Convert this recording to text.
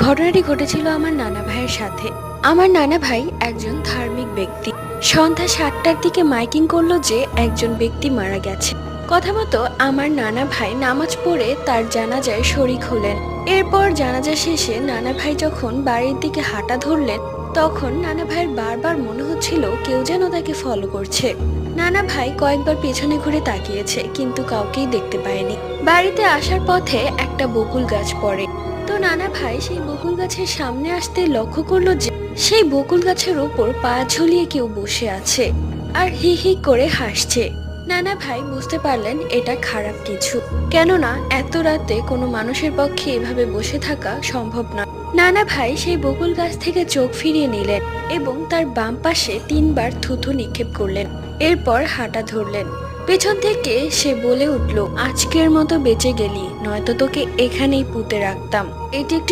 ঘটনাটি ঘটেছিল আমার নানা ভাইয়ের সাথে। আমার নানা ভাই একজন ধার্মিক ব্যক্তি। সন্ধ্যা 7টার দিকে মাইকিং করলো যে একজন ব্যক্তি মারা গেছে। কথা মতো আমার নানা ভাই নামাজ পড়ে তার জানাজায় শরিক হলেন। এরপর জানাজা শেষে নানা ভাই যখন বাড়ির দিকে হাঁটা ধরলেন, তখন নানা ভাইয়ের বারবার মনে হচ্ছিল কেউ যেন তাকে ফলো করছে। নানা ভাই কয়েকবার পেছনে ঘুরে তাকিয়েছে, কিন্তু কাউকেই দেখতে পায়নি। বাড়িতে আসার পথে একটা বকুল গাছ পড়ে। তো নানা ভাই সেই বকুল গাছের সামনে আসতে লক্ষ্য করলো যে সেই বকুল গাছের উপর পা ঝুলিয়ে কেউ বসে আছে আর হি হি করে হাসছে। নানা ভাই বুঝতে পারলেন এটা খারাপ কিছু, কেননা এত রাতে কোনো মানুষের পক্ষে এভাবে বসে থাকা সম্ভব নয়। নানা ভাই সেই বকুল গাছ থেকে চোখ ফিরিয়ে নিলেন এবং তার বাম পাশে 3বার থুথু নিক্ষেপ করলেন। এরপর হাঁটা ধরলেন। পেছন থেকে সে বলে উঠল, আজকের মতো বেঁচে গেলি, নয়তো তোকে এখানেই পুঁতে রাখতাম। এটি একটি